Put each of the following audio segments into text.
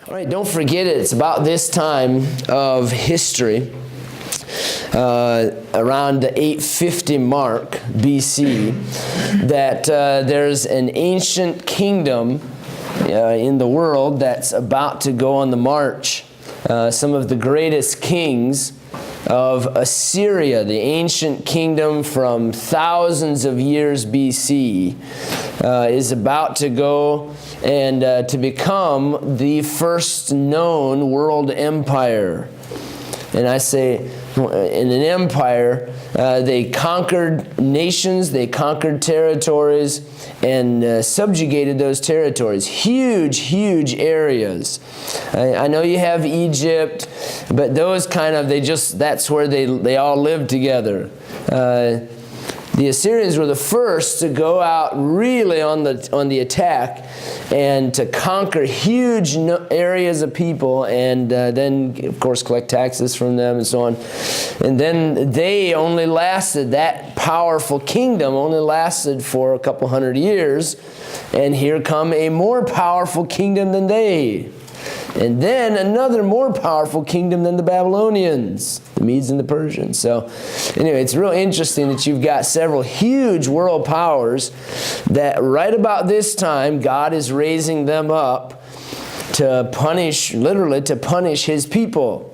All right, don't forget it. It's about this time of history, around the 850 mark BC, that there's an ancient kingdom in the world that's about to go on the march. Some of the greatest kings of Assyria, the ancient kingdom from thousands of years BC, is about to go and to become the first known world empire. And I say, in an empire, they conquered nations, they conquered territories, and subjugated those territories. Huge, huge areas. I know you have Egypt, but those kind of, that's where they all lived together. The Assyrians were the first to go out really on the attack and to conquer huge areas of people, and then, of course, collect taxes from them and so on. And then that powerful kingdom only lasted for a couple hundred years, and here come a more powerful kingdom than they. And then another more powerful kingdom than the Babylonians, the Medes and the Persians. So anyway, it's real interesting that you've got several huge world powers that right about this time, God is raising them up to punish, literally to punish His people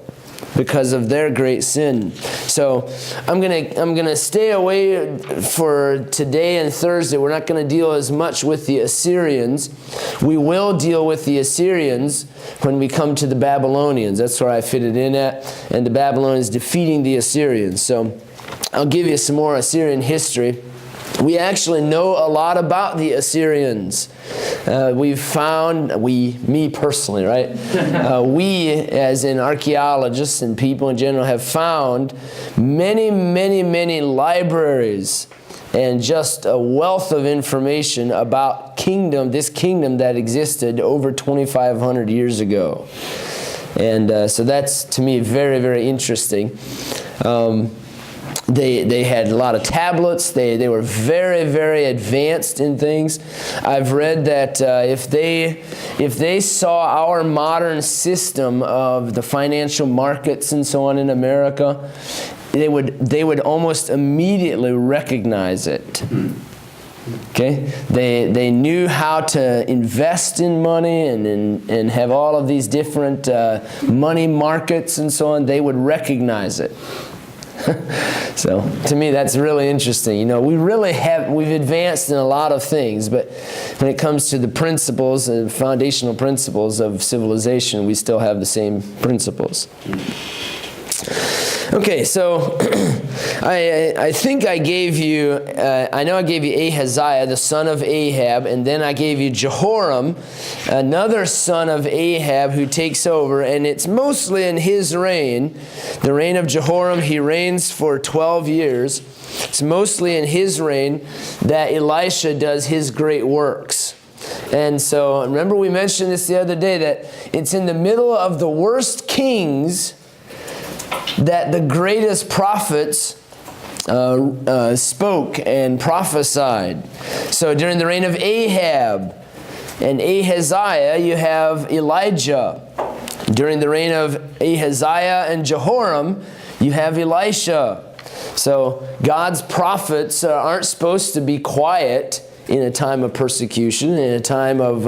because of their great sin. So I'm gonna stay away for today and Thursday. We're not going to deal as much with the Assyrians. We will deal with the Assyrians when we come to the Babylonians. That's where I fit it in at. And the Babylonians defeating the Assyrians. So I'll give you some more Assyrian history. We actually know a lot about the Assyrians. We've found, me personally, right? We, as in archaeologists and people in general, have found many, many, many libraries and just a wealth of information about this kingdom that existed over 2,500 years ago. And so that's, to me, very, very interesting. They had a lot of tablets. They were very, very advanced in things. I've read that if they saw our modern system of the financial markets and so on in America, they would almost immediately recognize it. Okay, they knew how to invest in money and have all of these different money markets and so on. They would recognize it. So to me, that's really interesting. You know, we've advanced in a lot of things, but when it comes to the principles and foundational principles of civilization, we still have the same principles. Okay, so I think I gave you, I know I gave you Ahaziah, the son of Ahab, and then I gave you Jehoram, another son of Ahab who takes over, and it's mostly in his reign. The reign of Jehoram, he reigns for 12 years. It's mostly in his reign that Elisha does his great works. And so, remember we mentioned this the other day, that it's in the middle of the worst kings that the greatest prophets spoke and prophesied. So during the reign of Ahab and Ahaziah, you have Elijah. During the reign of Ahaziah and Jehoram, you have Elisha. So God's prophets aren't supposed to be quiet in a time of persecution, in a time of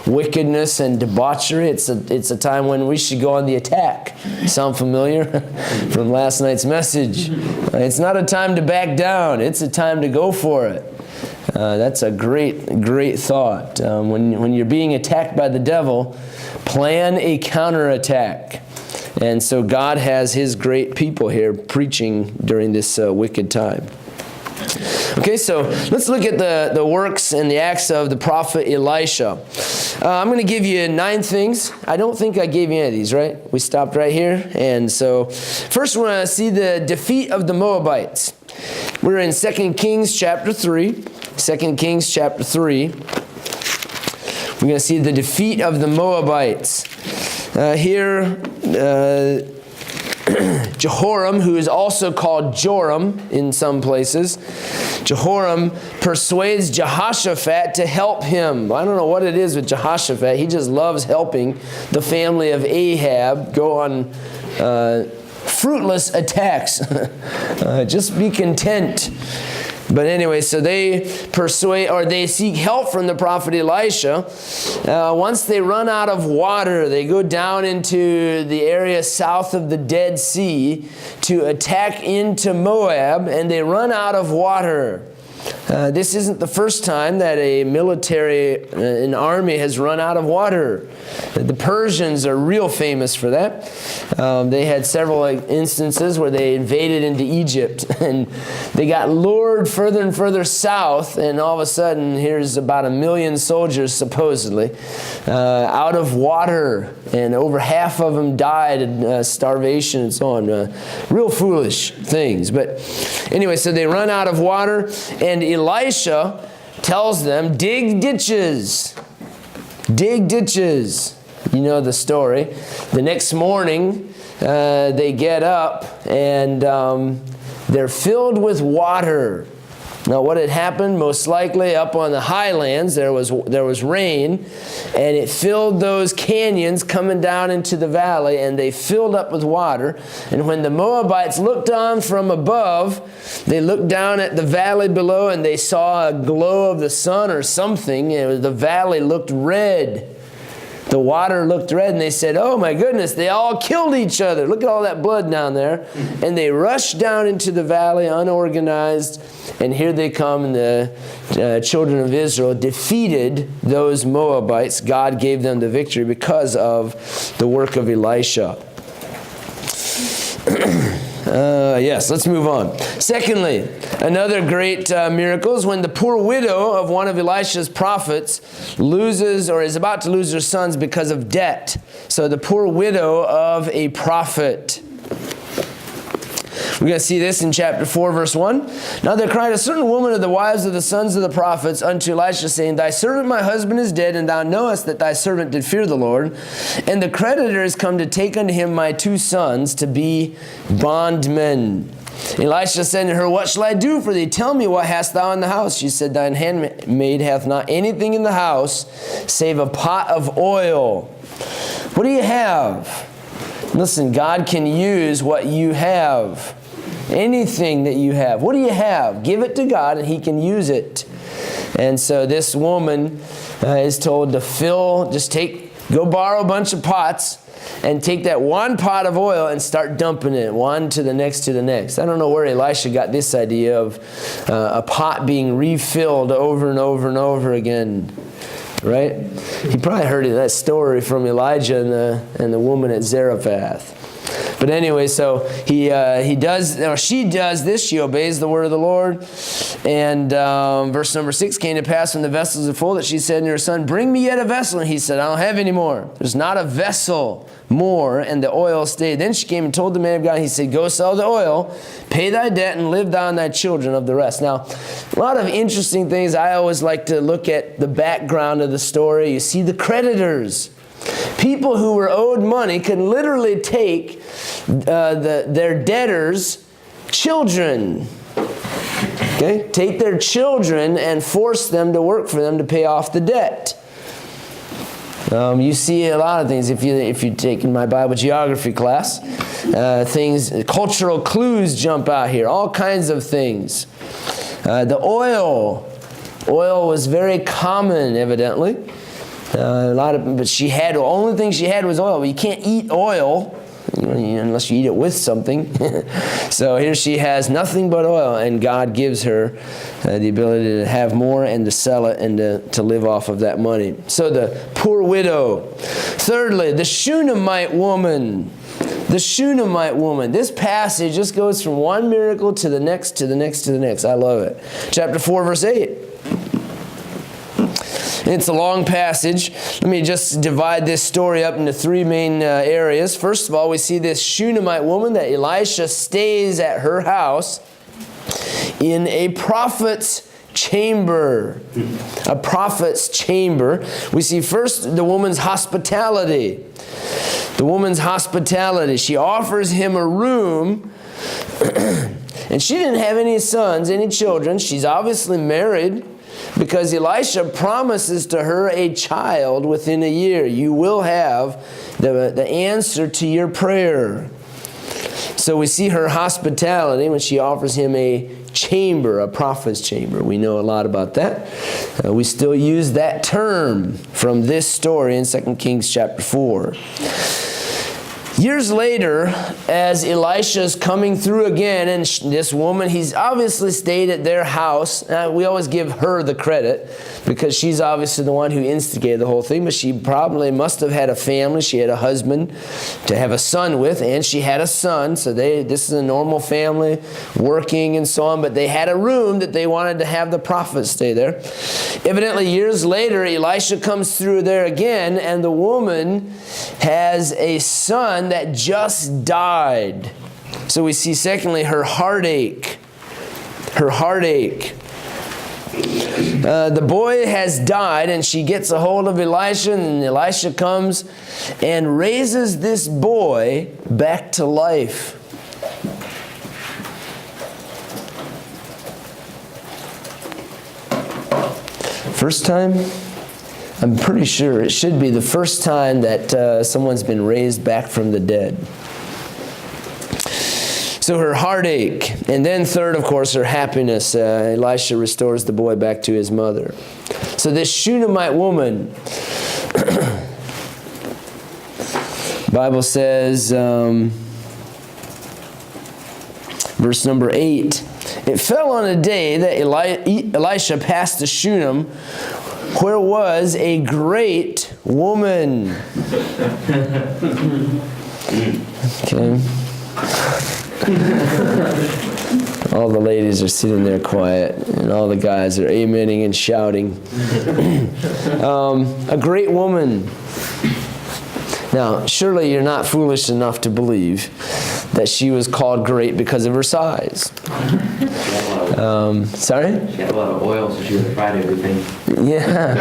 wickedness and debauchery. It's a time when we should go on the attack. Sound familiar from last night's message? It's not a time to back down. It's a time to go for it. That's a great thought. When you're being attacked by the devil, plan a counterattack. And so God has His great people here preaching during this wicked time. Okay, so let's look at the works and the acts of the prophet Elisha. I'm going to give you 9 things. I don't think I gave you any of these, right? We stopped right here. And so first we're going to see the defeat of the Moabites. We're in 2 Kings chapter 3. 2 Kings chapter 3. We're going to see the defeat of the Moabites. Here, Jehoram, who is also called Joram in some places, Jehoram persuades Jehoshaphat to help him. I don't know what it is with Jehoshaphat. He just loves helping the family of Ahab go on fruitless attacks. Just be content. But anyway, so they seek help from the prophet Elisha. Once they run out of water, they go down into the area south of the Dead Sea to attack into Moab, and they run out of water. This isn't the first time that an army has run out of water. The Persians are real famous for that. They had several instances where they invaded into Egypt, and they got lured further and further south, and all of a sudden here's about 1 million soldiers supposedly out of water, and over half of them died of starvation and so on. Real foolish things. But anyway, so they run out of water, and Elisha tells them, dig ditches. Dig ditches. You know the story. The next morning, they get up, and they're filled with water. Now, what had happened? Most likely, up on the highlands, there was rain, and it filled those canyons coming down into the valley, and they filled up with water. And when the Moabites looked on from above, they looked down at the valley below, and they saw a glow of the sun or something. The valley looked red. The water looked red, and they said, oh my goodness, they all killed each other. Look at all that blood down there. And they rushed down into the valley unorganized, and here they come, and the children of Israel defeated those Moabites. God gave them the victory because of the work of Elisha. Yes, let's move on. Secondly, another great miracle is when the poor widow of one of Elisha's prophets loses or is about to lose her sons because of debt. So the poor widow of a prophet. We're going to see this in chapter 4, verse 1. Now there cried a certain woman of the wives of the sons of the prophets unto Elisha, saying, Thy servant my husband is dead, and thou knowest that thy servant did fear the Lord. And the creditor is come to take unto him my 2 sons to be bondmen. Elisha said to her, What shall I do for thee? Tell me, what hast thou in the house? She said, Thine handmaid hath not anything in the house, save a pot of oil. What do you have? Listen, God can use what you have. Anything that you have. What do you have? Give it to God, and He can use it. And so this woman is told to go borrow a bunch of pots, and take that one pot of oil and start dumping it, one to the next to the next. I don't know where Elisha got this idea of a pot being refilled over and over and over again. Right? He probably heard that story from Elijah and the woman at Zarephath. But anyway, so she does this. She obeys the word of the Lord. And verse number 6, came to pass when the vessels are full that she said to her son, Bring me yet a vessel. And he said, I don't have any more. There's not a vessel more. And the oil stayed. Then she came and told the man of God. He said, Go sell the oil, pay thy debt, and live thou and thy children of the rest. Now, a lot of interesting things. I always like to look at the background of the story. You see the creditors. People who were owed money can literally take their debtors' children. Okay? Take their children and force them to work for them to pay off the debt. You see a lot of things if you take in my Bible geography class. Cultural clues jump out here. All kinds of things. The oil was very common, evidently. But the only thing she had was oil. Well, you can't eat oil unless you eat it with something. So here she has nothing but oil, and God gives her the ability to have more and to sell it and to live off of that money. So the poor widow. Thirdly, the Shunammite woman. The Shunammite woman. This passage just goes from one miracle to the next, to the next, to the next. I love it. Chapter 4, verse 8. It's a long passage. Let me just divide this story up into 3 main areas. First of all, we see this Shunammite woman that Elisha stays at her house in a prophet's chamber. A prophet's chamber. We see first the woman's hospitality. The woman's hospitality. She offers him a room. And she didn't have any sons, any children. She's obviously married because Elisha promises to her a child within a year. You will have the answer to your prayer. So we see her hospitality when she offers him a chamber, a prophet's chamber. We know a lot about that. We still use that term from this story in 2 Kings chapter 4. Years later, as Elisha's coming through again, and this woman, he's obviously stayed at their house. We always give her the credit because she's obviously the one who instigated the whole thing, but she probably must have had a family. She had a husband to have a son with, and she had a son. So this is a normal family working and so on, but they had a room that they wanted to have the prophet stay there. Evidently, years later, Elisha comes through there again, and the woman has a son that just died. So we see, secondly, her heartache. Her heartache. The boy has died, and she gets a hold of Elisha, and Elisha comes and raises this boy back to life. First time? I'm pretty sure it should be the first time that someone's been raised back from the dead. So her heartache. And then third, of course, her happiness. Elisha restores the boy back to his mother. So this Shunammite woman, Bible says, verse number 8, it fell on a day that Elisha passed to Shunem, where was a great woman. Okay. All the ladies are sitting there quiet, and all the guys are amening and shouting. A great woman. Now, surely you're not foolish enough to believe that she was called great because of her size. Sorry? She had a lot of oil, so she would have fried everything. Yeah.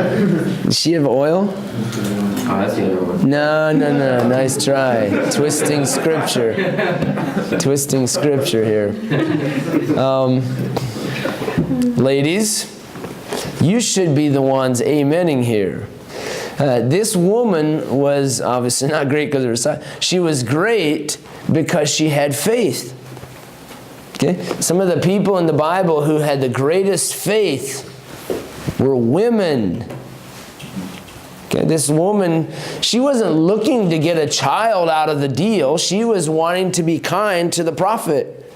Does she have oil? Oh, that's the other one. No. Nice try. Twisting scripture. Twisting scripture here. Ladies, you should be the ones amening here. This woman was obviously not great because of her size. She was great because she had faith. Okay? Some of the people in the Bible who had the greatest faith were women. Okay? This woman, she wasn't looking to get a child out of the deal. She was wanting to be kind to the prophet.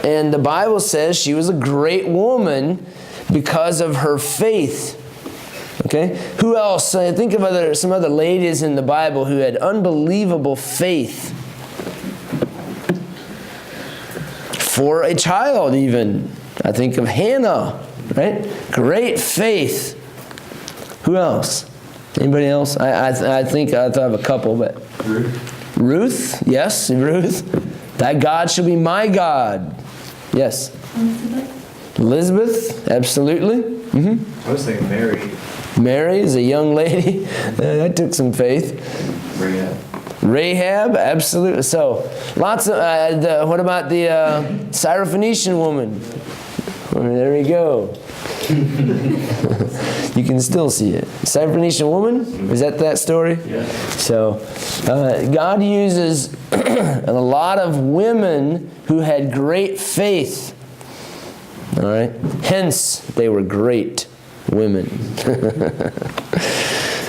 And the Bible says she was a great woman because of her faith. Okay? Who else? Think of some other ladies in the Bible who had unbelievable faith. For a child even. I think of Hannah, right? Great faith. Who else? Anybody else? I think I thought of a couple, but Ruth? Yes, Ruth. That God shall be my God. Yes. Elizabeth? Absolutely. Mm-hmm. I was thinking Mary. Mary is a young lady. That took some faith. Rahab, absolutely. So, lots of, what about the Syrophoenician woman? There we go. You can still see it. Syrophoenician woman? Is that story? Yeah. So, God uses a lot of women who had great faith. All right? Hence, they were great women.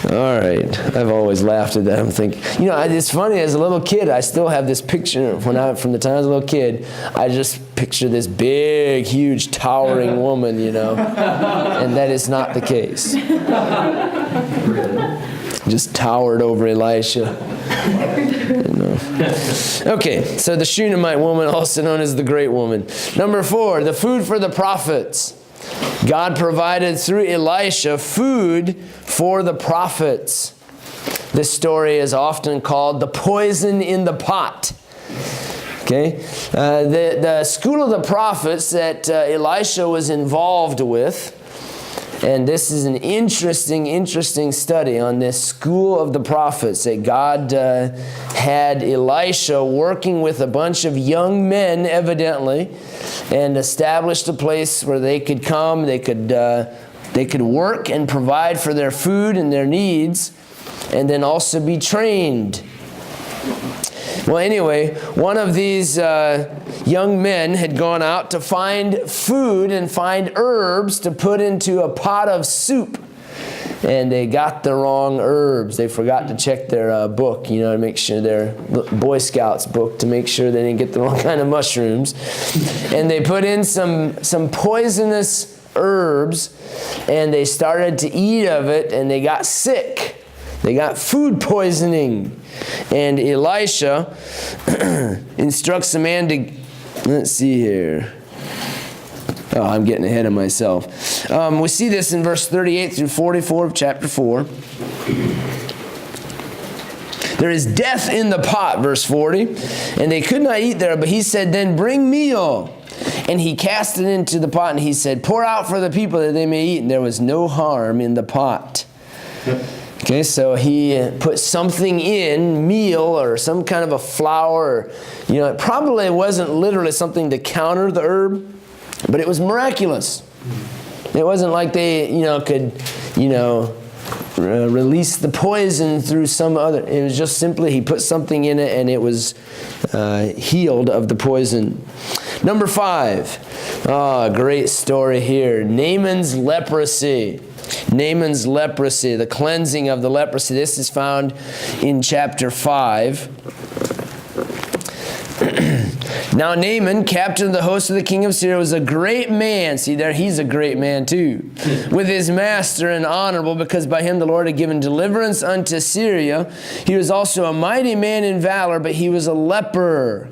All right. I've always laughed at that. I'm thinking, it's funny, as a little kid, I still have this picture. From the time I was a little kid, I just picture this big, huge, towering woman, and that is not the case. Just towered over Elisha. Okay, so the Shunammite woman, also known as the great woman. Number 4, the food for the prophets. God provided through Elisha food for the prophets. This story is often called the poison in the pot. Okay, the school of the prophets that Elisha was involved with And this is an interesting study on this school of the prophets, that God had Elisha working with a bunch of young men, evidently, and established a place where they could come, they could work and provide for their food and their needs, and then also be trained. Well, anyway, one of these young men had gone out to find food and find herbs to put into a pot of soup. And they got the wrong herbs. They forgot to check their book, to make sure their Boy Scouts book, to make sure they didn't get the wrong kind of mushrooms. And they put in some poisonous herbs, and they started to eat of it, and they got sick. They got food poisoning. And Elisha instructs the man to, let's see here. Oh, I'm getting ahead of myself. We see this in verse 38 through 44 of chapter 4. There is death in the pot, verse 40. And they could not eat there, but he said, then bring meal. And he cast it into the pot, and he said, pour out for the people that they may eat. And there was no harm in the pot. Okay, so he put something in, meal or some kind of a flour. It probably wasn't literally something to counter the herb, but it was miraculous. It wasn't like they, could, release the poison through some other. It was just simply he put something in it, and it was healed of the poison. Number 5. Great story here. Naaman's leprosy. Naaman's leprosy, the cleansing of the leprosy. This is found in chapter 5. Now Naaman, captain of the host of the king of Syria, was a great man. See there, he's a great man too. With his master and honorable, because by him the Lord had given deliverance unto Syria. He was also a mighty man in valor, but he was a leper.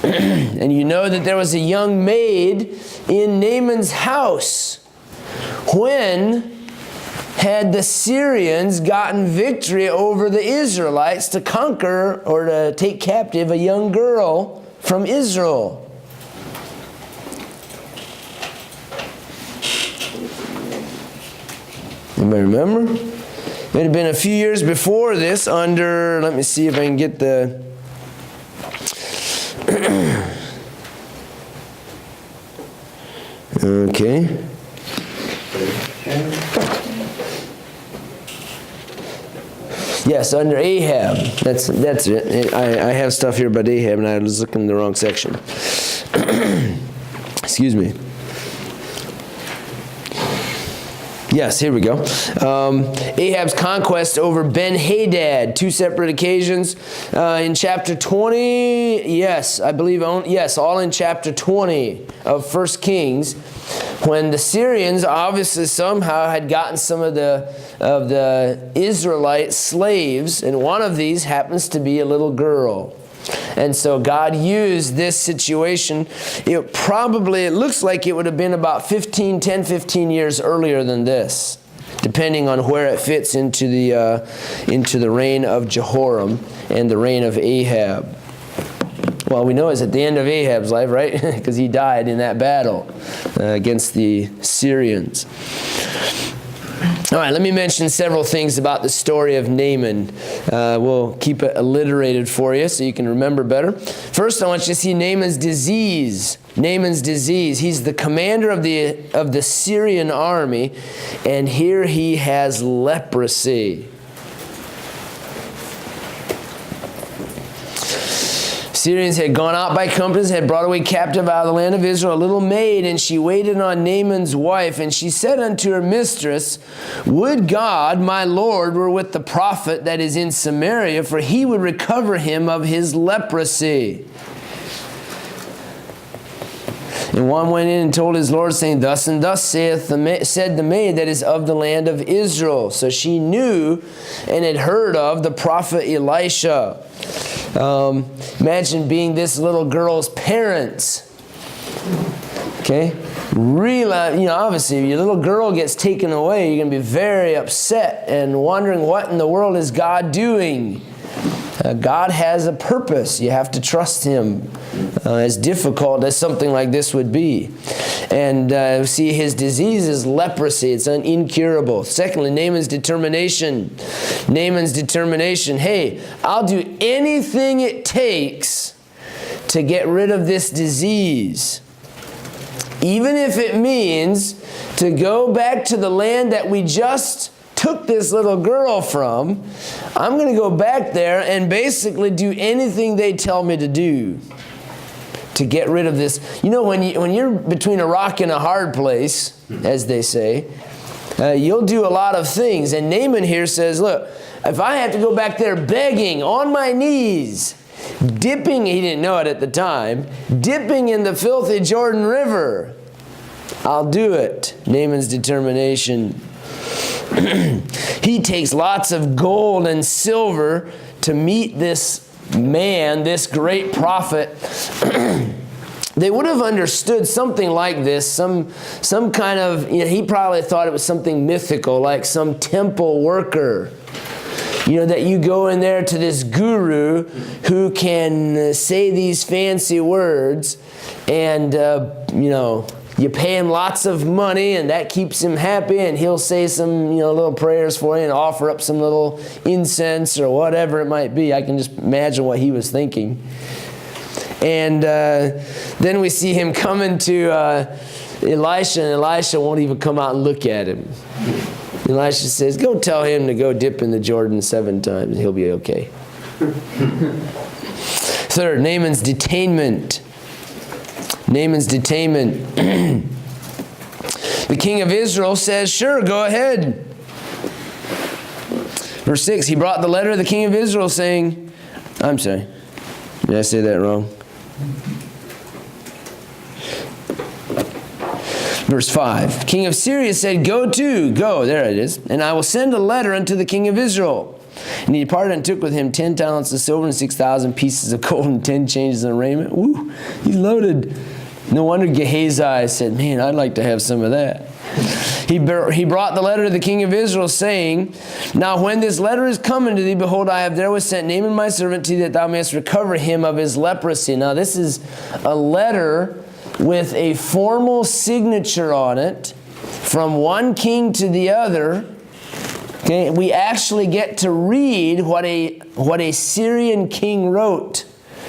And you know that there was a young maid in Naaman's house. When had the Syrians gotten victory over the Israelites to conquer or to take captive a young girl from Israel? Anybody remember? It had been a few years before this under, let me see if I can get the... Okay. Yes, under Ahab. That's it. I have stuff here about Ahab, and I was looking in the wrong section. Excuse me. Yes, here we go. Ahab's conquest over Ben-Hadad, 2 separate occasions. In chapter 20, yes, I believe, yes, all in chapter 20 of 1 Kings, when the Syrians obviously somehow had gotten some of the Israelite slaves, and one of these happens to be a little girl. And so God used this situation. It looks like it would have been about 10, 15 years earlier than this, depending on where it fits into the reign of Jehoram and the reign of Ahab. Well, we know it's at the end of Ahab's life, right? Because he died in that battle against the Syrians. All right, let me mention several things about the story of Naaman. We'll keep it alliterated for you so you can remember better. First, I want you to see Naaman's disease. Naaman's disease. He's the commander of the Syrian army, and here he has leprosy. Syrians had gone out by companies, had brought away captive out of the land of Israel a little maid, and she waited on Naaman's wife. And she said unto her mistress, would God, my Lord, were with the prophet that is in Samaria, for he would recover him of his leprosy. And one went in and told his Lord, saying, thus and thus said the maid that is of the land of Israel. So she knew and had heard of the prophet Elisha. Imagine being this little girl's parents. Okay? Obviously, if your little girl gets taken away, you're going to be very upset and wondering what in the world is God doing. God has a purpose. You have to trust Him, as difficult as something like this would be. And see, his disease is leprosy. It's incurable. Secondly, Naaman's determination. Naaman's determination. Hey, I'll do anything it takes to get rid of this disease. Even if it means to go back to the land that we just took this little girl from, I'm going to go back there and basically do anything they tell me to do to get rid of this. You know, when you're between a rock and a hard place, as they say, you'll do a lot of things. And Naaman here says, look, if I have to go back there begging on my knees, dipping, he didn't know it at the time, dipping in the filthy Jordan River, I'll do it. Naaman's determination. He takes lots of gold and silver to meet this man, this great prophet. They would have understood something like this, some kind of, he probably thought it was something mythical, like some temple worker. That you go in there to this guru who can say these fancy words, and, you pay him lots of money, and that keeps him happy, and he'll say some, little prayers for you and offer up some little incense or whatever it might be. I can just imagine what he was thinking. And then we see him coming to Elisha, and Elisha won't even come out and look at him. Elisha says, go tell him to go dip in the Jordan 7 times, and he'll be okay. Third, Naaman's detainment. Naaman's detainment. The king of Israel says, sure, go ahead. Verse 6, he brought the letter of the king of Israel saying, I'm sorry, did I say that wrong? Verse 5, king of Syria said, go, there it is, and I will send a letter unto the king of Israel. And he departed and took with him 10 talents of silver and 6,000 pieces of gold and 10 changes of raiment. Woo, he's loaded. No wonder Gehazi said, man, I'd like to have some of that. He brought the letter to the king of Israel, saying, now when this letter is come unto thee, behold, I have therewith sent Naaman my servant to thee, that thou mayest recover him of his leprosy. Now this is a letter with a formal signature on it from one king to the other. Okay, we actually get to read what a Syrian king wrote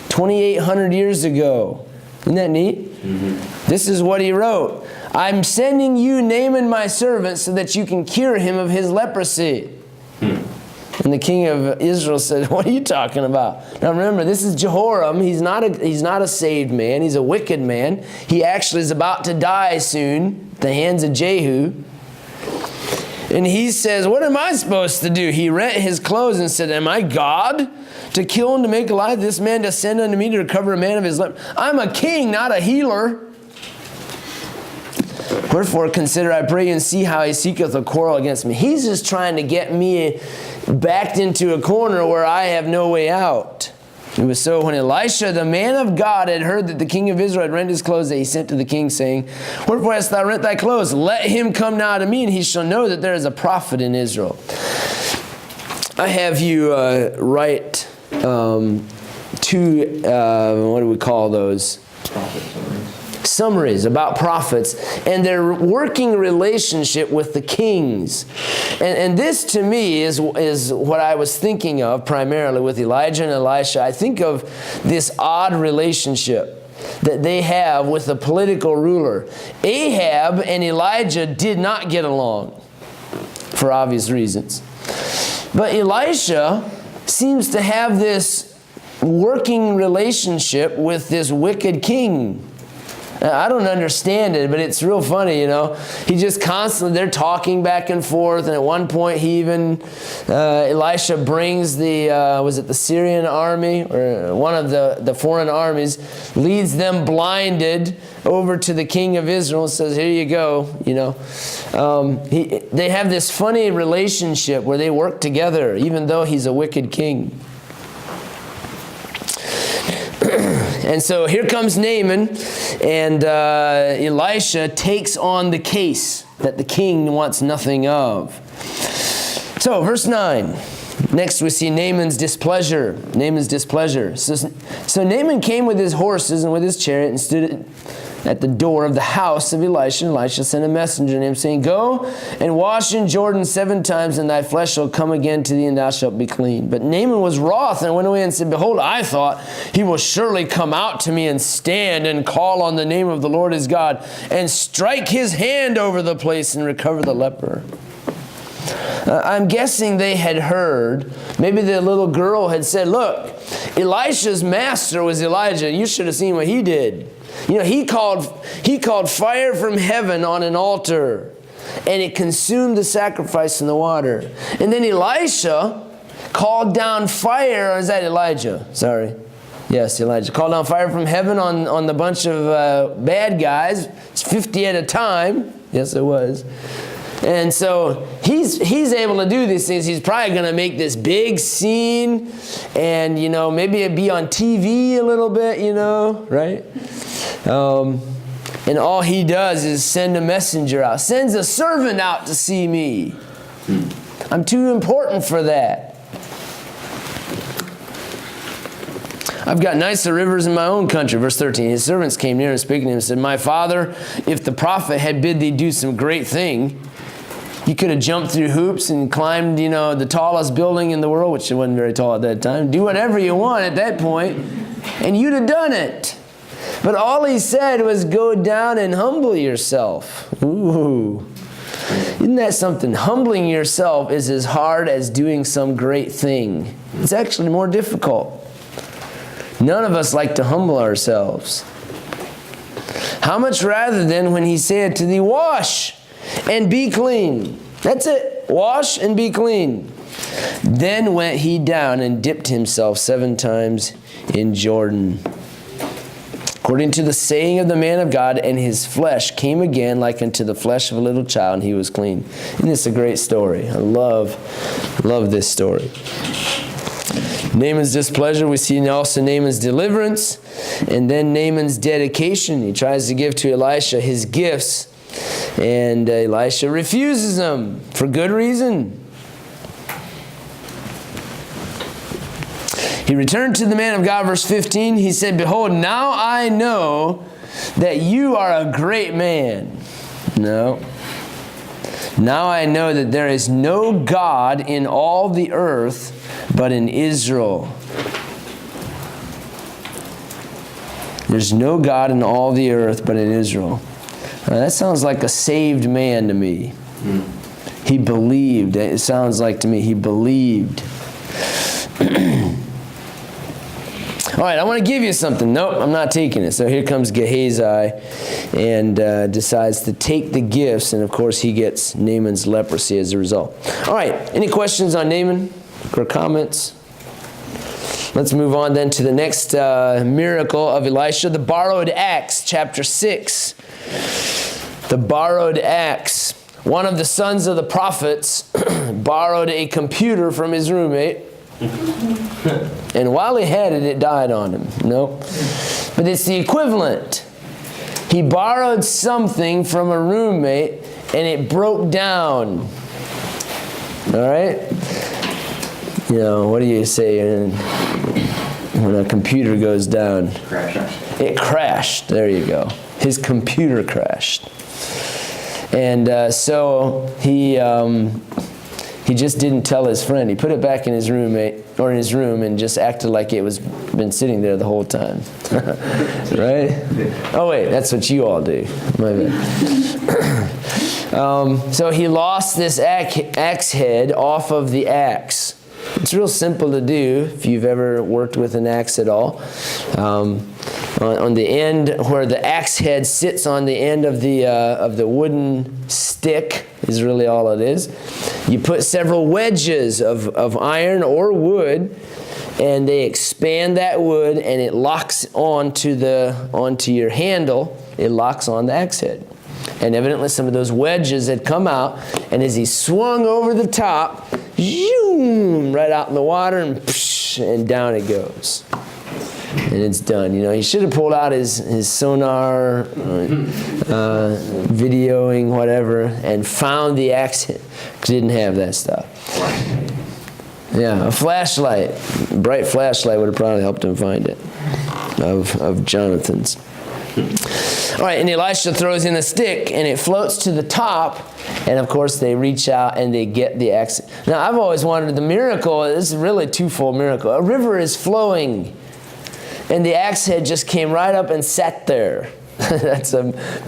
2,800 years ago. Isn't that neat? Mm-hmm. This is what he wrote. I'm sending you Naaman my servant so that you can cure him of his leprosy. And the king of Israel said, what are you talking about? Now remember, this is Jehoram. He's not a saved man. He's a wicked man. He actually is about to die soon at the hands of Jehu. And he says, what am I supposed to do? He rent his clothes and said, am I God to kill and to make alive this man, to send unto me to recover a man of his leprosy? I'm a king, not a healer. Wherefore consider, I pray you, and see how he seeketh a quarrel against me. He's just trying to get me backed into a corner where I have no way out. It was so when Elisha, the man of God, had heard that the king of Israel had rent his clothes, that he sent to the king, saying, wherefore hast thou rent thy clothes? Let him come now to me, and he shall know that there is a prophet in Israel. I have you write two, what do we call those? Summaries about prophets and their working relationship with the kings. And this to me is what I was thinking of primarily with Elijah and Elisha. I think of this odd relationship that they have with the political ruler. Ahab and Elijah did not get along for obvious reasons. But Elisha seems to have this working relationship with this wicked king. I don't understand it, but it's real funny, He just constantly, they're talking back and forth, and at one point he even, Elisha brings was it the Syrian army, or one of the foreign armies, leads them blinded over to the king of Israel and says, here you go, They have this funny relationship where they work together, even though he's a wicked king. And so here comes Naaman, and Elisha takes on the case that the king wants nothing of. So, verse 9. Next we see Naimans Displeasure. Naimans Displeasure. So Naaman came with his horses and with his chariot and stood at the door of the house of Elisha. And Elisha sent a messenger to him, saying, Go and wash in Jordan 7 times, and thy flesh shall come again to thee, and thou shalt be clean. But Naaman was wroth, and went away and said, Behold, I thought he will surely come out to me and stand and call on the name of the Lord his God, and strike his hand over the place and recover the leper. I'm guessing they had heard, maybe the little girl had said, Look, Elisha's master was Elijah. You should have seen what he did. You know, he called fire from heaven on an altar, and it consumed the sacrifice in the water. And then Elisha called down fire, or is that Elijah? Sorry. Yes, Elijah. Called down fire from heaven on the bunch of bad guys. It's 50 at a time. Yes, it was. And so he's able to do these things. He's probably going to make this big scene, and, you know, maybe it'd be on TV a little bit, you know, right? And all he does is send a messenger out. Sends a servant out to see me. I'm too important for that. I've got nicer rivers in my own country. Verse 13, his servants came near and speaking to him and said, My father, if the prophet had bid thee do some great thing, you could have jumped through hoops and climbed, you know, the tallest building in the world, which it wasn't very tall at that time. Do whatever you want at that point, and you'd have done it. But all he said was, Go down and humble yourself. Ooh. Isn't that something? Humbling yourself is as hard as doing some great thing. It's actually more difficult. None of us like to humble ourselves. How much rather then when he said to thee, Wash and be clean. That's it. Wash and be clean. Then went he down and dipped himself 7 times in Jordan, according to the saying of the man of God, and his flesh came again like unto the flesh of a little child, and he was clean. Isn't this a great story? I love this story. Naaman's displeasure. We see also Naaman's deliverance, and then Naaman's dedication. He tries to give to Elisha his gifts, and Elisha refuses them for good reason. He returned to the man of God, verse 15. He said, Behold, now I know that you are a great man. No. Now I know that there is no God in all the earth but in Israel. There's no God in all the earth but in Israel. Now, that sounds like a saved man to me. He believed. It sounds like to me he believed. All right, I want to give you something. Nope, I'm not taking it. So here comes Gehazi and decides to take the gifts. And, of course, he gets Naaman's leprosy as a result. All right, any questions on Naaman or comments? Let's move on then to the next miracle of Elisha, the borrowed axe, chapter 6. The borrowed axe. One of the sons of the prophets borrowed a computer from his roommate. And while he had it, it died on him. No. But it's the equivalent. He borrowed something from a roommate and it broke down. All right? You know, what do you say when a computer goes down? Crash. It crashed. There you go. His computer crashed. And so he just didn't tell his friend. He put it back in his roommate or in his room and just acted like it was been sitting there the whole time. Right? Oh wait, that's what you all do. My bad. So he lost this axe head off of the axe. It's real simple to do if you've ever worked with an axe at all. On the end where the axe head sits on the end of the wooden stick is really all it is. You put several wedges of iron or wood, and they expand that wood, and it locks onto your handle. It locks on the axe head. And evidently some of those wedges had come out, and as he swung over the top, zoom, right out in the water, and down it goes. And it's done. You know, he should have pulled out his sonar, videoing, whatever, and found the axe head, because he didn't have that stuff. Yeah, a flashlight. A bright flashlight would have probably helped him find it, of Jonathan's. All right, and Elisha throws in a stick, and it floats to the top, and of course they reach out and they get the axe. Now, I've always wondered, the miracle, this is really a twofold miracle. A river is flowing, and the axe head just came right up and sat there. That's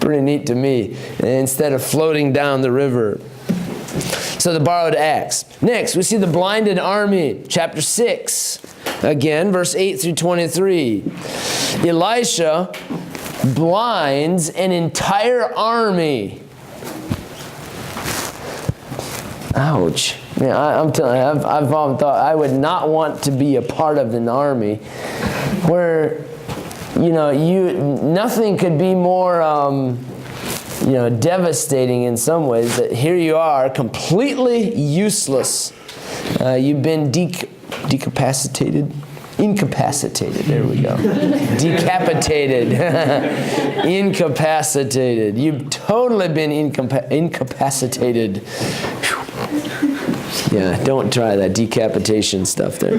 pretty neat to me, instead of floating down the river. So the borrowed axe. Next, we see the blinded army, chapter 6. Again, verse 8 through 23. Elisha blinds an entire army. Ouch. Yeah, I'm telling you, I've often thought I would not want to be a part of an army where, nothing could be more, devastating in some ways, that here you are, completely useless. You've been decapacitated. Incapacitated, there we go. Decapitated. Incapacitated. You've totally been incapacitated. Whew. Yeah, don't try that decapitation stuff there.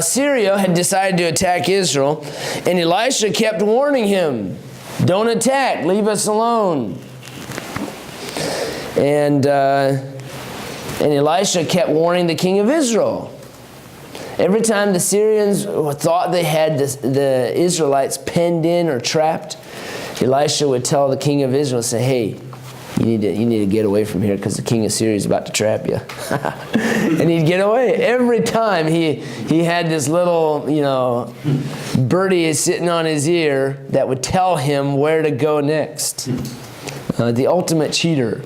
Syria had decided to attack Israel, and Elisha kept warning him, don't attack, leave us alone. And Elisha kept warning the king of Israel. Every time the Syrians thought they had the Israelites penned in or trapped, Elisha would tell the king of Israel, say, hey, you need to get away from here because the king of Syria is about to trap you. And he'd get away. Every time he had this little, birdie sitting on his ear that would tell him where to go next. The ultimate cheater.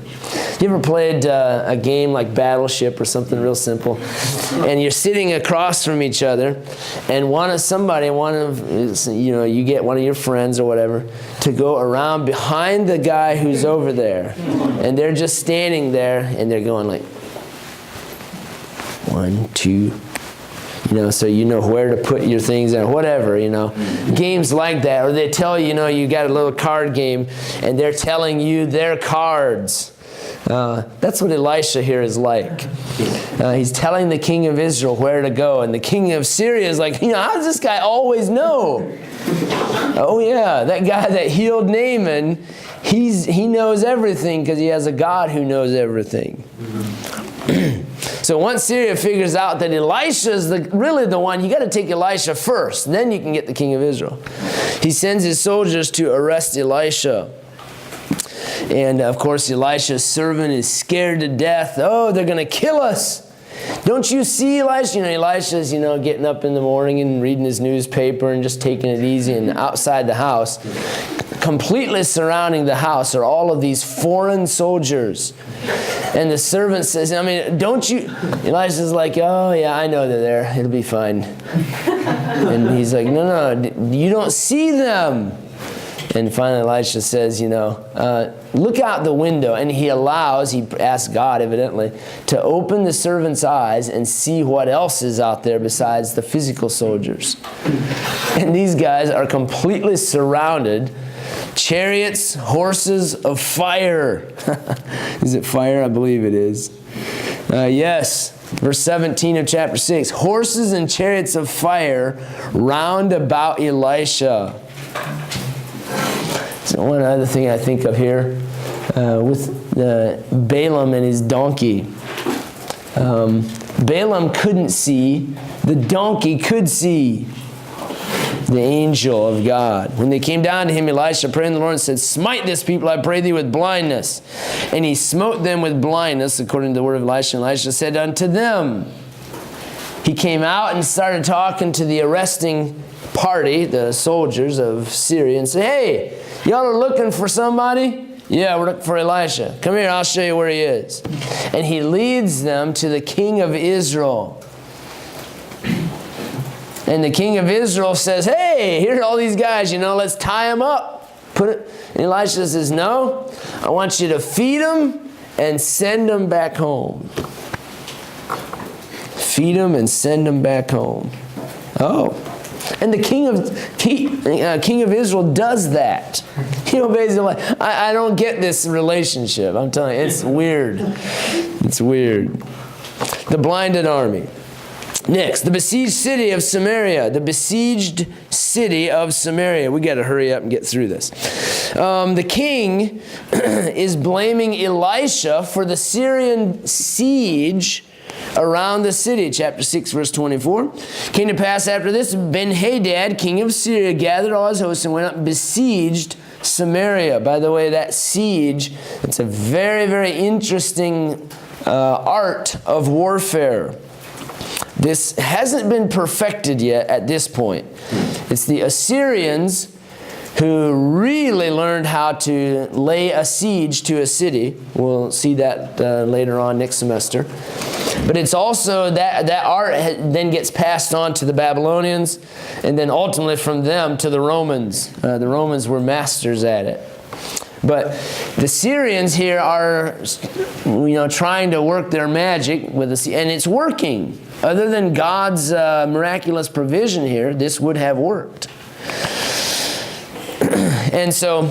You ever played a game like Battleship or something real simple, and you're sitting across from each other, and you get one of your friends or whatever to go around behind the guy who's over there, and they're just standing there, and they're going like 1, 2. So you know where to put your things and whatever, Games like that. Or they tell you, you got a little card game, and they're telling you their cards. That's what Elisha here is like. He's telling the king of Israel where to go, and the king of Syria is like, how does this guy always know? Oh yeah, that guy that healed Naaman, he knows everything because he has a God who knows everything. So once Syria figures out that Elisha is really the one, you got to take Elisha first, then you can get the king of Israel. He sends his soldiers to arrest Elisha. And of course, Elisha's servant is scared to death. Oh, they're going to kill us. Don't you see Elisha? Elisha's, getting up in the morning and reading his newspaper and just taking it easy. And outside the house, completely surrounding the house, are all of these foreign soldiers. And the servant says, don't you? Elisha's like, oh, yeah, I know they're there. It'll be fine. And he's like, no, you don't see them. And finally Elisha says, look out the window. And he asks God, evidently, to open the servant's eyes and see what else is out there besides the physical soldiers. And these guys are completely surrounded. Chariots, horses of fire. Is it fire? I believe it is. Yes. Verse 17 of chapter 6. Horses and chariots of fire round about Elisha. So one other thing I think of here with Balaam and his donkey. Balaam couldn't see. The donkey could see the angel of God. When they came down to him, Elisha prayed to the Lord and said, smite this people, I pray thee, with blindness. And he smote them with blindness, according to the word of Elisha. And Elisha said unto them, he came out and started talking to the arresting party, the soldiers of Syria, and said, hey, y'all are looking for somebody? Yeah, we're looking for Elisha. Come here, I'll show you where he is. And he leads them to the king of Israel. And the king of Israel says, hey, here are all these guys, let's tie them up. And Elisha says, no, I want you to feed them and send them back home. Feed them and send them back home. Oh. And the king of Israel does that. He obeys the law. I don't get this relationship. I'm telling you, it's weird. It's weird. The blinded army. Next, the besieged city of Samaria. The besieged city of Samaria. We got to hurry up and get through this. The king is blaming Elisha for the Syrian siege around the city. Chapter 6, verse 24. Came to pass after this, Ben-Hadad, king of Syria, gathered all his hosts and went up and besieged Samaria. By the way, that siege, it's a very, very interesting art of warfare. This hasn't been perfected yet at this point. It's the Assyrians who really learned how to lay a siege to a city. We'll see that later on next semester. But it's also that art then gets passed on to the Babylonians, and then ultimately from them to the Romans. The Romans were masters at it. But the Syrians here are, trying to work their magic with and it's working. Other than God's miraculous provision here, this would have worked. And so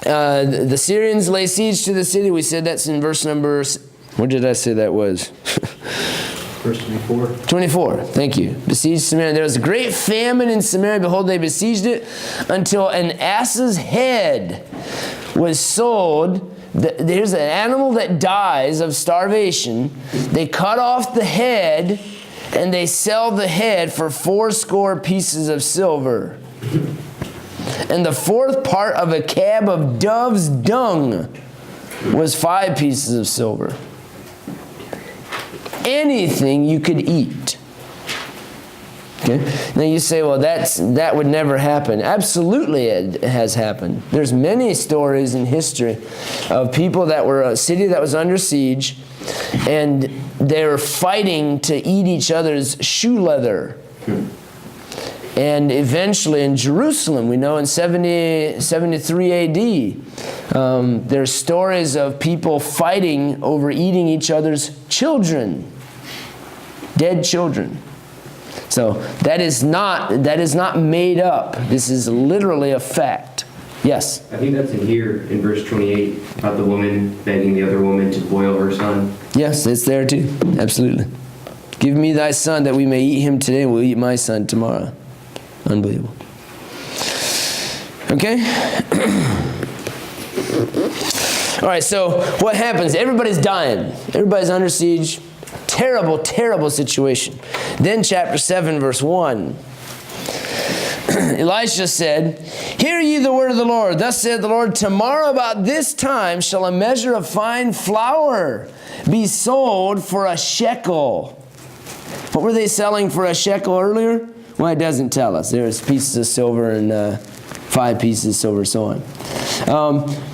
the Syrians lay siege to the city. We said that's in verse number, what did I say that was? Verse 24. 24, thank you. Besieged Samaria. There was a great famine in Samaria. Behold, they besieged it until an ass's head was sold. There's an animal that dies of starvation. They cut off the head and they sell the head for 80 pieces of silver. And the fourth part of a cab of dove's dung was 5 pieces of silver. Anything you could eat. Okay? Now you say, well, that would never happen. Absolutely it has happened. There's many stories in history of people that were a city that was under siege, and they were fighting to eat each other's shoe leather. And eventually in Jerusalem, we know in 73 AD, there's stories of people fighting over eating each other's children, dead children. So that is not made up. This is literally a fact. Yes? I think that's in here in verse 28 about the woman begging the other woman to boil her son. Yes, it's there too. Absolutely. Give me thy son that we may eat him today and we'll eat my son tomorrow. Unbelievable. Okay? All right, so what happens? Everybody's dying. Everybody's under siege. Terrible, terrible situation. Then chapter 7, verse 1. Elisha said, Hear ye the word of the Lord. Thus saith the Lord, Tomorrow about this time shall a measure of fine flour be sold for a shekel. What were they selling for a shekel earlier? Well, it doesn't tell us. There's pieces of silver and 5 pieces of silver, so on.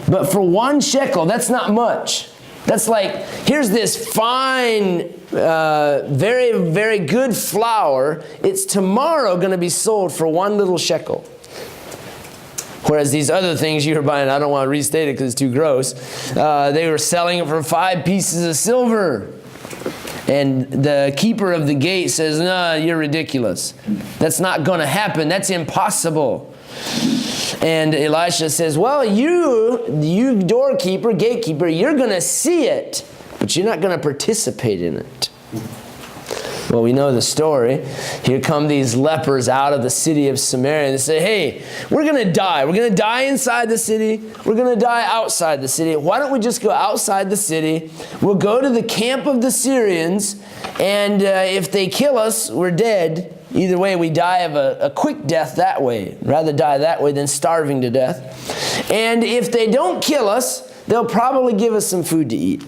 But for 1 shekel, that's not much. That's like, here's this fine, very, very good flour. It's tomorrow going to be sold for 1 little shekel. Whereas these other things you were buying, I don't want to restate it because it's too gross. They were selling it for 5 pieces of silver. And the keeper of the gate says, no, you're ridiculous. That's not going to happen. That's impossible. And Elisha says, well, you doorkeeper, gatekeeper, you're going to see it, but you're not going to participate in it. Well, we know the story. Here come these lepers out of the city of Samaria, and they say, hey, we're going to die. We're going to die inside the city. We're going to die outside the city. Why don't we just go outside the city? We'll go to the camp of the Syrians, and if they kill us, we're dead. Either way, we die of a quick death that way. Rather die that way than starving to death. And if they don't kill us, they'll probably give us some food to eat.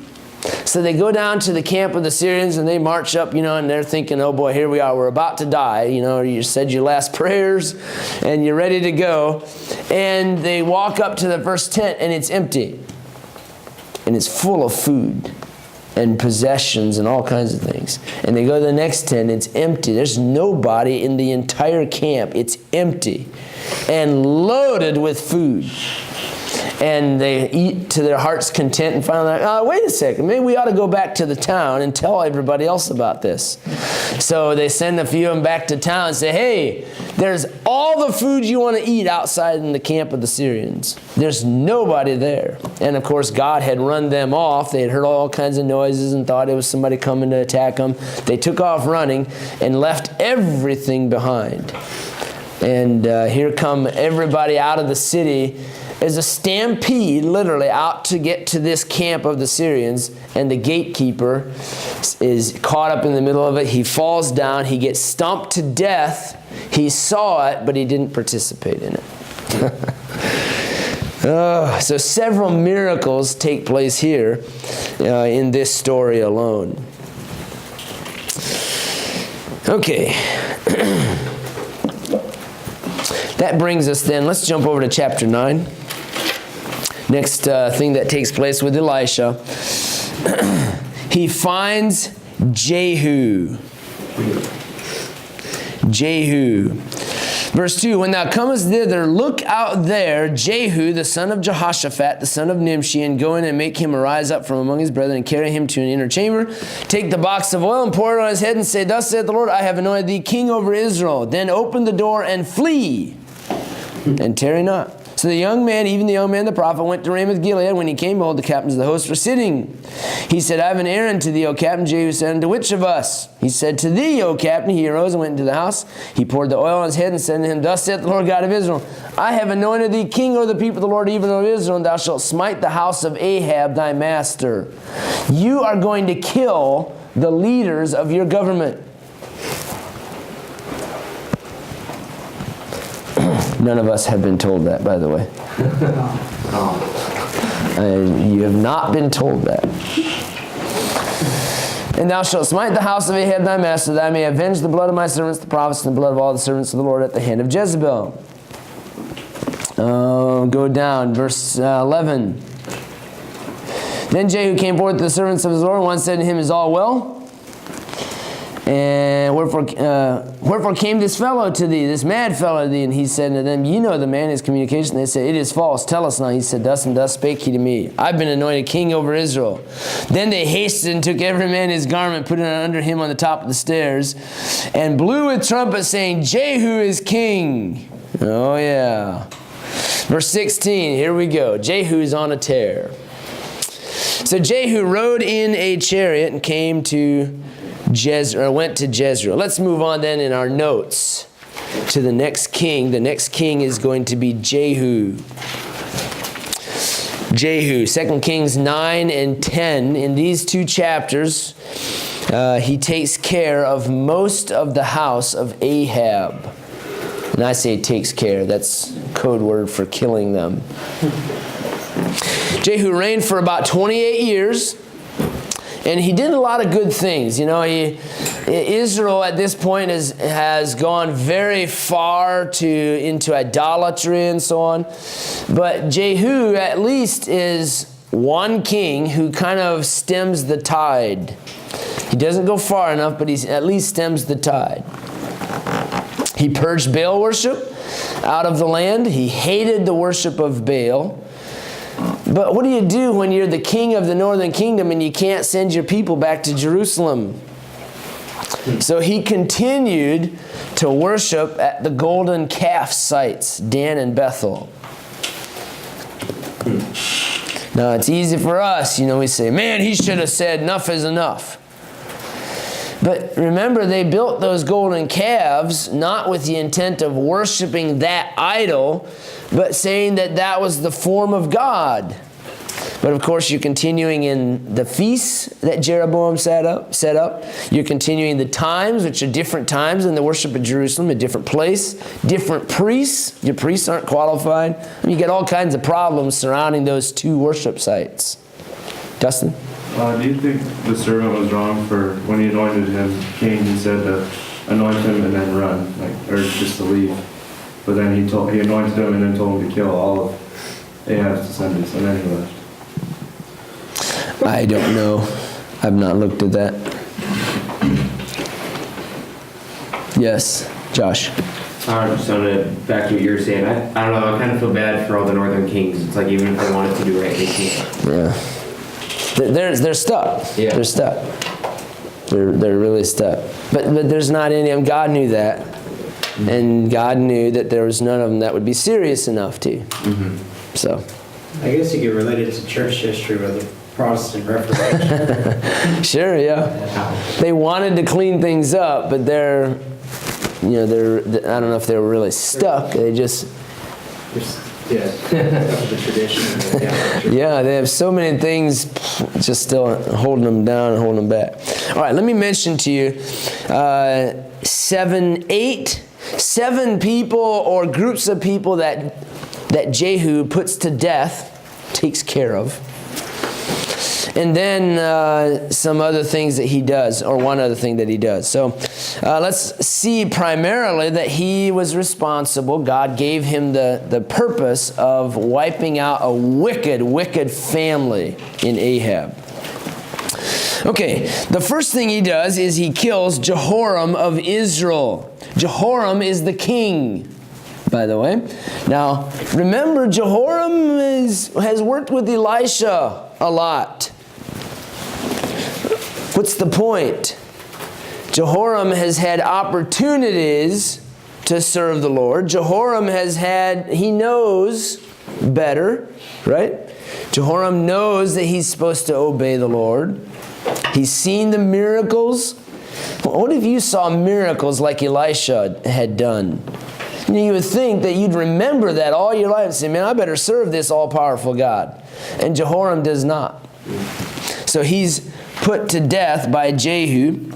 So they go down to the camp of the Syrians and they march up, and they're thinking, oh boy, here we are, we're about to die. You said your last prayers and you're ready to go. And they walk up to the first tent and it's empty. And it's full of food and possessions and all kinds of things. And they go to the next tent, it's empty. There's nobody in the entire camp. It's empty and loaded with food. And they eat to their heart's content and finally like, oh, wait a second, maybe we ought to go back to the town and tell everybody else about this. So they send a few of them back to town and say, hey, there's all the food you want to eat outside in the camp of the Syrians. There's nobody there. And of course, God had run them off. They had heard all kinds of noises and thought it was somebody coming to attack them. They took off running and left everything behind. And here come everybody out of the city as a stampede, literally, out to get to this camp of the Syrians. And the gatekeeper is caught up in the middle of it. He falls down. He gets stomped to death. He saw it, but he didn't participate in it. So several miracles take place here in this story alone. Okay. That brings us then, let's jump over to chapter 9. Next thing that takes place with Elisha. He finds Jehu. Jehu. Verse 2, when thou comest thither, look out there, Jehu, the son of Jehoshaphat, the son of Nimshi, and go in and make him arise up from among his brethren, and carry him to an inner chamber. Take the box of oil and pour it on his head, and say, thus saith the Lord, I have anointed thee king over Israel. Then open the door and flee, and tarry not. So the young man, even the young man the prophet, went to Ramoth Gilead. When he came, behold, the captains of the host were sitting. He said, I have an errand to thee, O captain. Jehu said, unto which of us? He said, to thee, O captain. He arose and went into the house. He poured the oil on his head and said to him, thus saith the Lord God of Israel, I have anointed thee king over the people of the Lord, even over Israel, and thou shalt smite the house of Ahab thy master. You are going to kill the leaders of your government. None of us have been told that, by the way. You have not been told that. And thou shalt smite the house of Ahab thy master, that I may avenge the blood of my servants, the prophets, and the blood of all the servants of the Lord at the hand of Jezebel. Go down, verse 11. Then Jehu came forth to the servants of his Lord, and one said to him, is all well? And wherefore came this fellow to thee, this mad fellow to thee? And he said to them, you know the man, his communication. They said, it is false. Tell us now. He said, thus and thus spake he to me. I've been anointed king over Israel. Then they hasted and took every man his garment, put it under him on the top of the stairs, and blew with trumpets, saying, Jehu is king. Oh, yeah. Verse 16, here we go. Jehu's on a tear. So Jehu rode in a chariot and came to went to Jezreel. Let's move on then in our notes to the next king. The next king is going to be Jehu. Jehu, 2 Kings 9 and 10. In these two chapters, he takes care of most of the house of Ahab. And I say takes care. That's code word for killing them. Jehu reigned for about 28 years. And he did a lot of good things. You know, Israel at this point has gone very far into idolatry and so on. But Jehu at least is one king who kind of stems the tide. He doesn't go far enough, but he at least stems the tide. He purged Baal worship out of the land. He hated the worship of Baal. But what do you do when you're the king of the northern kingdom and you can't send your people back to Jerusalem? So he continued to worship at the golden calf sites, Dan and Bethel. Now it's easy for us, we say, man, he should have said enough is enough. But remember, they built those golden calves not with the intent of worshiping that idol, but saying that that was the form of God. But of course, you're continuing in the feasts that Jeroboam set up. You're continuing the times, which are different times in the worship of Jerusalem, a different place, different priests. Your priests aren't qualified. You get all kinds of problems surrounding those two worship sites. Dustin? Do you think the servant was wrong for when he anointed him king? He said to anoint him and then run, or just to leave. But then he anointed him and then told him to kill all of Ahab's descendants, and then he left. I don't know. I've not looked at that. Yes, Josh. Just on to back to what you were saying. I don't know. I kind of feel bad for all the northern kings. It's like even if they wanted to do right, they can't. Yeah. They're stuck. Yeah. They're stuck. They're really stuck. But there's not any of them. God knew that. And God knew that there was none of them that would be serious enough to. So. I guess you could relate it to church history with the Protestant Reformation. Sure, yeah. They wanted to clean things up, but they're I don't know if they were really stuck. They just... Yeah, the tradition. Yeah, they have so many things just still holding them down and holding them back. All right, let me mention to you 7 people or groups of people that Jehu puts to death, takes care of. And then some other things that he does, or one other thing that he does. So let's see primarily that he was responsible. God gave him the purpose of wiping out a wicked, wicked family in Ahab. Okay, the first thing he does is he kills Jehoram of Israel. Jehoram is the king, by the way. Now, remember, Jehoram has worked with Elisha a lot. What's the point? Jehoram has had opportunities to serve the Lord. Jehoram he knows better, right? Jehoram knows that he's supposed to obey the Lord. He's seen the miracles. What if you saw miracles like Elisha had done? You would think that you'd remember that all your life and say, man, I better serve this all-powerful God. And Jehoram does not. So he's put to death by Jehu.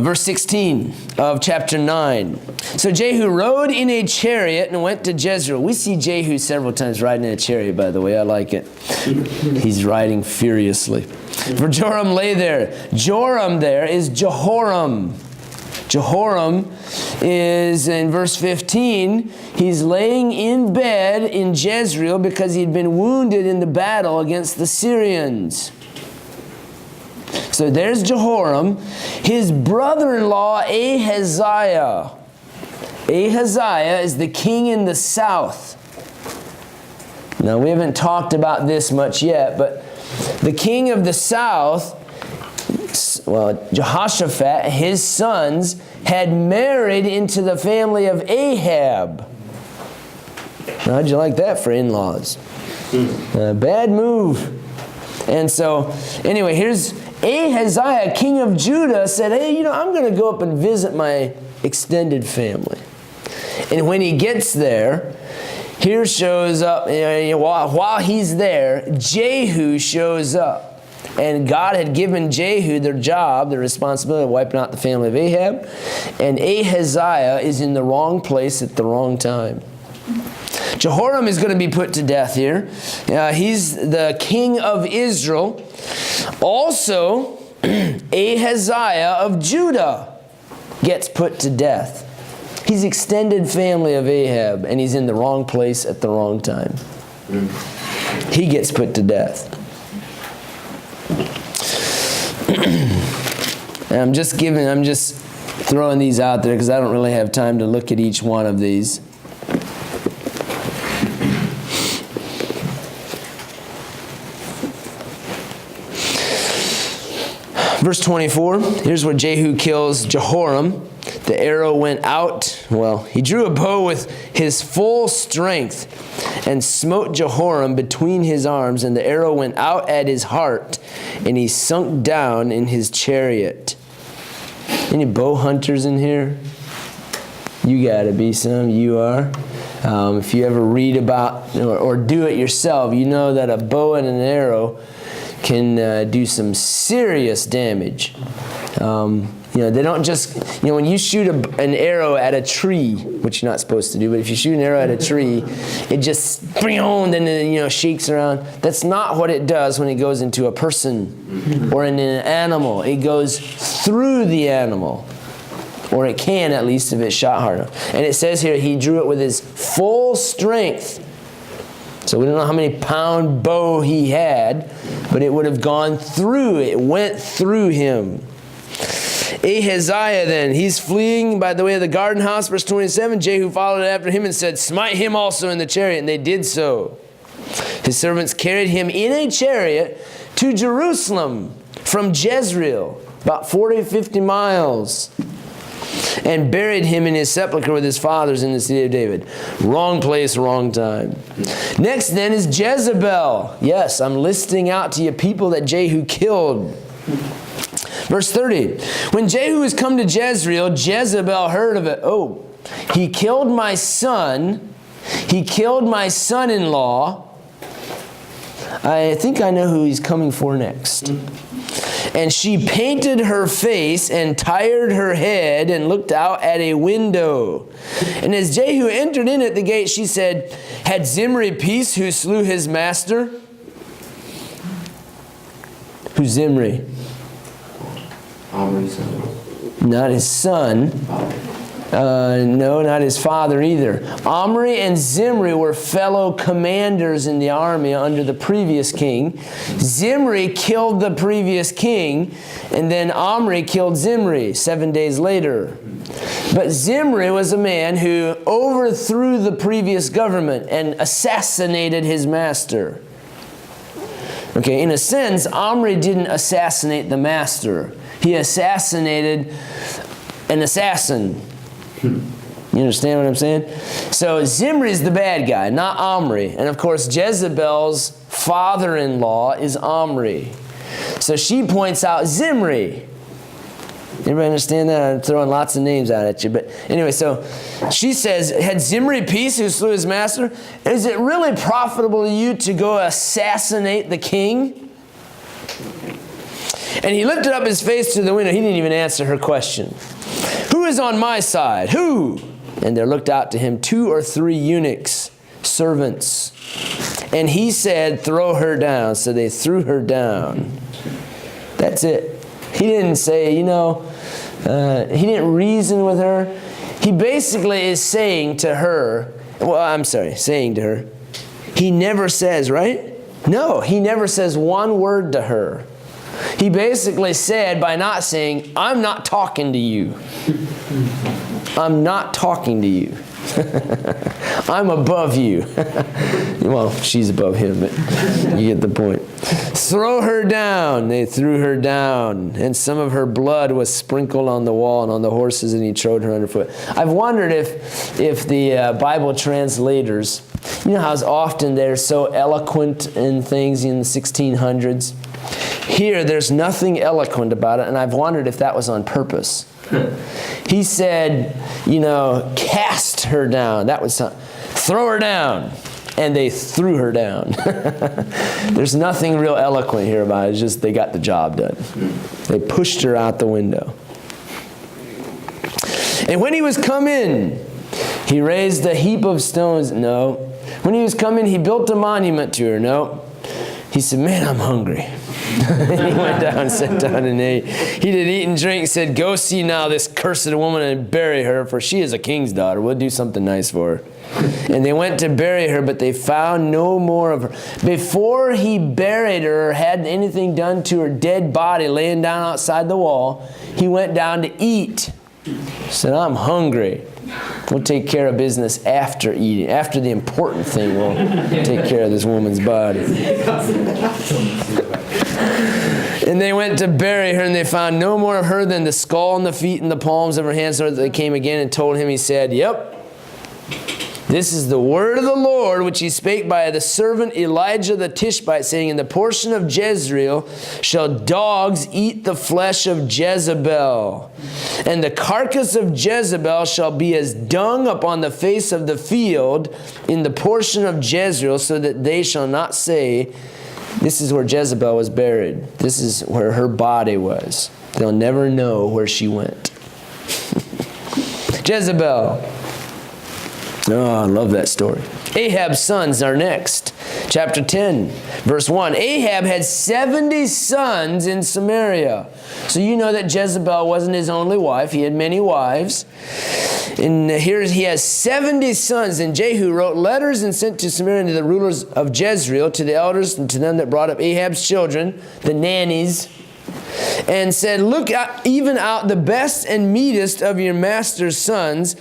Verse 16 of chapter 9. So Jehu rode in a chariot and went to Jezreel. We see Jehu several times riding in a chariot, by the way. I like it. He's riding furiously. For Joram lay there. Joram there is Jehoram. Jehoram is, in verse 15, he's laying in bed in Jezreel because he'd been wounded in the battle against the Syrians. So there's Jehoram. His brother-in-law, Ahaziah. Ahaziah is the king in the south. Now, we haven't talked about this much yet, but the king of the south, well, Jehoshaphat, his sons, had married into the family of Ahab. Now, how'd you like that for in-laws? Bad move. And so, anyway, here's Ahaziah, king of Judah, said, hey, I'm going to go up and visit my extended family. And when he gets there, here shows up, while he's there, Jehu shows up. And God had given Jehu the responsibility of wiping out the family of Ahab. And Ahaziah is in the wrong place at the wrong time. Jehoram is going to be put to death here. He's the king of Israel. Also, Ahaziah of Judah gets put to death. He's extended family of Ahab, and he's in the wrong place at the wrong time. He gets put to death. And I'm just throwing these out there because I don't really have time to look at each one of these. Verse 24, here's where Jehu kills Jehoram. The arrow went out. Well, he drew a bow with his full strength and smote Jehoram between his arms, and the arrow went out at his heart, and he sunk down in his chariot. Any bow hunters in here? You gotta be some. You are. If you ever read about or do it yourself, you know that a bow and an arrow can do some serious damage. They don't just, when you shoot an arrow at a tree, which you're not supposed to do, but if you shoot an arrow at a tree, it just, then shakes around. That's not what it does when it goes into a person or in an animal. It goes through the animal, or it can at least if it's shot hard enough. And it says here, he drew it with his full strength. So we don't know how many pound bow he had, but it would have gone through. It went through him. Ahaziah then, he's fleeing by the way of the garden house. Verse 27, Jehu followed after him and said, smite him also in the chariot. And they did so. His servants carried him in a chariot to Jerusalem from Jezreel, about 40 to 50 miles, and buried him in his sepulchre with his fathers in the city of David. Wrong place, wrong time. Next then is Jezebel. Yes, I'm listing out to you people that Jehu killed. Verse 30. When Jehu was come to Jezreel, Jezebel heard of it. Oh, he killed my son. He killed my son-in-law. I think I know who he's coming for next. And she painted her face and tired her head and looked out at a window. And as Jehu entered in at the gate, she said, had Zimri peace who slew his master? Who's Zimri? Omri's son. Not his son. No, not his father either. Omri and Zimri were fellow commanders in the army under the previous king. Zimri killed the previous king, and then Omri killed Zimri 7 days later. But Zimri was a man who overthrew the previous government and assassinated his master. Okay, in a sense, Omri didn't assassinate the master. He assassinated an assassin. You understand what I'm saying? So Zimri's the bad guy, not Omri. And of course, Jezebel's father-in-law is Omri. So she points out Zimri. Everybody understand that? I'm throwing lots of names out at you. But anyway, so she says, had Zimri peace who slew his master? Is it really profitable to you to go assassinate the king? And he lifted up his face to the window. He didn't even answer her question. Who is on my side? Who? And there looked out to him 2 or 3 eunuchs, servants. And he said, throw her down. So they threw her down. That's it. He didn't say, he didn't reason with her. He basically is saying to her, he never says, right? No, he never says one word to her. He basically said by not saying, I'm not talking to you. I'm not talking to you. I'm above you. Well, she's above him, but you get the point. Throw her down. They threw her down, and some of her blood was sprinkled on the wall and on the horses, and he trod her underfoot. I've wondered if the Bible translators, you know how often they're so eloquent in things in the 1600s? Here, there's nothing eloquent about it, and I've wondered if that was on purpose. He said, cast her down. That was throw her down. And they threw her down. There's nothing real eloquent here about it. It's just they got the job done. They pushed her out the window. And when he was come in, he raised a heap of stones. No. When he was come in, he built a monument to her. No. He said, man, I'm hungry. And he went down and sat down and ate. He did eat and drink, said, go see now this cursed woman and bury her, for she is a king's daughter. We'll do something nice for her. And they went to bury her, but they found no more of her. Before he buried her or had anything done to her dead body laying down outside the wall, he went down to eat. He said, I'm hungry. We'll take care of business after eating. After the important thing, we'll take care of this woman's body. And they went to bury her, and they found no more of her than the skull and the feet and the palms of her hands. So they came again and told him, he said, yep, this is the word of the Lord, which he spake by the servant Elijah the Tishbite, saying, in the portion of Jezreel shall dogs eat the flesh of Jezebel. And the carcass of Jezebel shall be as dung upon the face of the field in the portion of Jezreel, so that they shall not say, this is where Jezebel was buried. This is where her body was. They'll never know where she went. Jezebel. Oh, I love that story. Ahab's sons are next. Chapter 10, verse 1. Ahab had 70 sons in Samaria. So you know that Jezebel wasn't his only wife. He had many wives. And here he has 70 sons. And Jehu wrote letters and sent to Samaria to the rulers of Jezreel, to the elders and to them that brought up Ahab's children, the nannies. and said, look even out the best and meanest of your master's sons,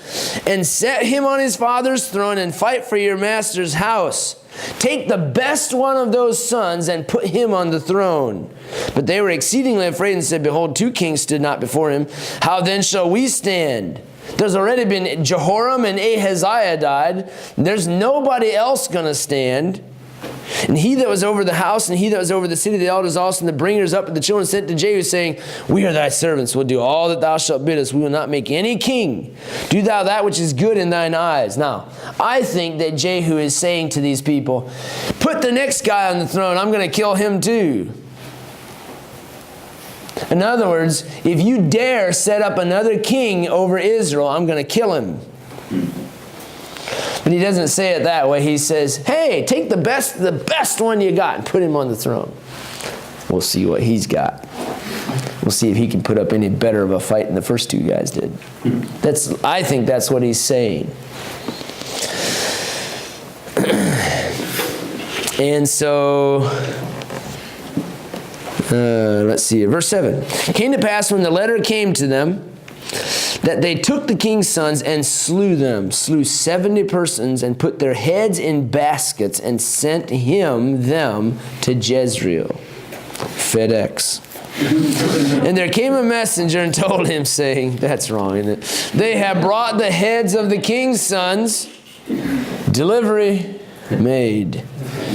and set him on his father's throne, and fight for your master's house. Take the best one of those sons and put him on the throne. But they were exceedingly afraid and said, behold, 2 kings stood not before him. How then shall we stand? There's already been Jehoram and Ahaziah died. There's nobody else going to stand. And he that was over the house and he that was over the city, the elders also, and the bringers up of the children, sent to Jehu, saying, we are thy servants, will do all that thou shalt bid us. We will not make any king. Do thou that which is good in thine eyes. Now, I think that Jehu is saying to these people, put the next guy on the throne. I'm going to kill him too. In other words, if you dare set up another king over Israel, I'm going to kill him. But he doesn't say it that way. He says, hey, take the best one you got and put him on the throne. We'll see what he's got. We'll see if he can put up any better of a fight than the first 2 guys did. I think that's what he's saying. And so, let's see, verse 7. It came to pass when the letter came to them, that they took the king's sons and slew them, slew 70 persons, and put their heads in baskets, and sent them to Jezreel. FedEx. And there came a messenger and told him, saying, that's wrong, isn't it? They have brought the heads of the king's sons. Delivery made.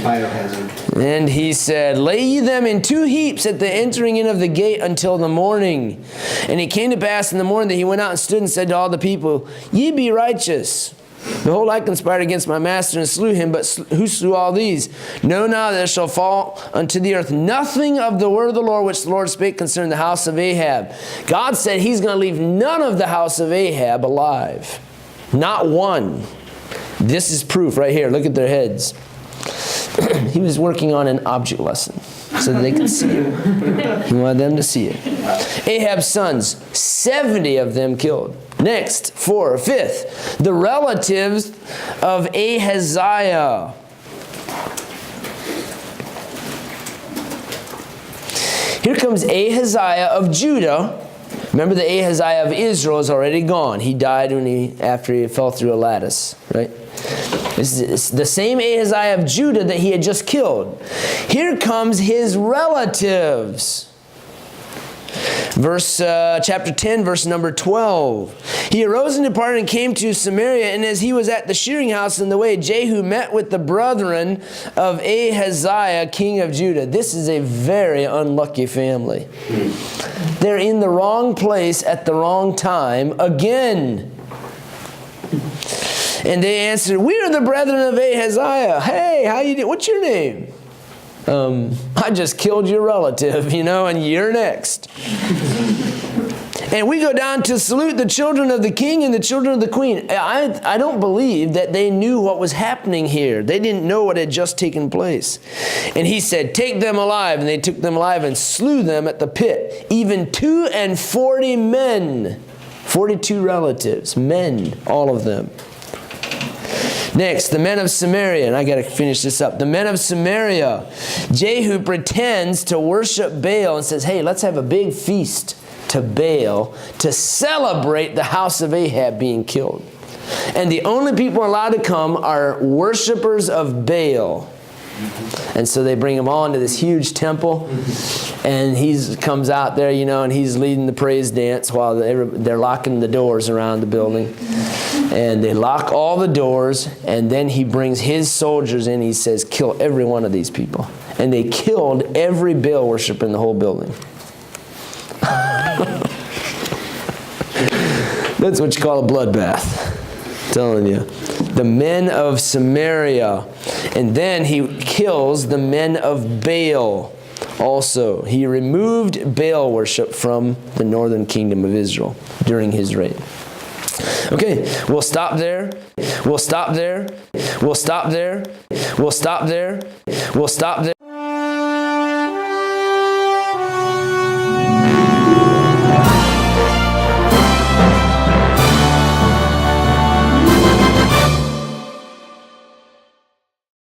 Biohazard. And he said, lay ye them in 2 heaps at the entering in of the gate until the morning. And it came to pass in the morning that he went out and stood and said to all the people, ye be righteous. Behold, I conspired against my master and slew him, but who slew all these? Know now that there shall fall unto the earth nothing of the word of the Lord which the Lord spake concerning the house of Ahab. God said he's going to leave none of the house of Ahab alive. Not one. This is proof right here. Look at their heads. He was working on an object lesson so that they could see it. He wanted them to see it. Ahab's sons, 70 of them killed. Next, 4, 5th, the relatives of Ahaziah. Here comes Ahaziah of Judah. Remember, the Ahaziah of Israel is already gone. He died after he fell through a lattice, right? This is the same Ahaziah of Judah that he had just killed. Here comes his relatives. Chapter 10, verse number 12. He arose and departed and came to Samaria, and as he was at the shearing house in the way, Jehu met with the brethren of Ahaziah, king of Judah. This is a very unlucky family. They're in the wrong place at the wrong time again. And they answered, we are the brethren of Ahaziah. Hey, how you doing? What's your name? I just killed your relative, and you're next. And we go down to salute the children of the king and the children of the queen. I don't believe that they knew what was happening here. They didn't know what had just taken place. And he said, take them alive. And they took them alive and slew them at the pit, even 42 men. 42 relatives, men, all of them. Next, the men of Samaria, and I got to finish this up. The men of Samaria, Jehu pretends to worship Baal and says, hey, let's have a big feast to Baal to celebrate the house of Ahab being killed. And the only people allowed to come are worshipers of Baal. And so they bring him all into this huge temple, and he comes out there, and he's leading the praise dance while they're locking the doors around the building. And they lock all the doors, and then he brings his soldiers in. He says, kill every one of these people. And they killed every Baal worshiper in the whole building. That's what you call a bloodbath. I'm telling you. The men of Samaria. And then he kills the men of Baal also. He removed Baal worship from the northern kingdom of Israel during his reign. Okay, we'll stop there. We'll stop there. We'll stop there. We'll stop there. We'll stop there.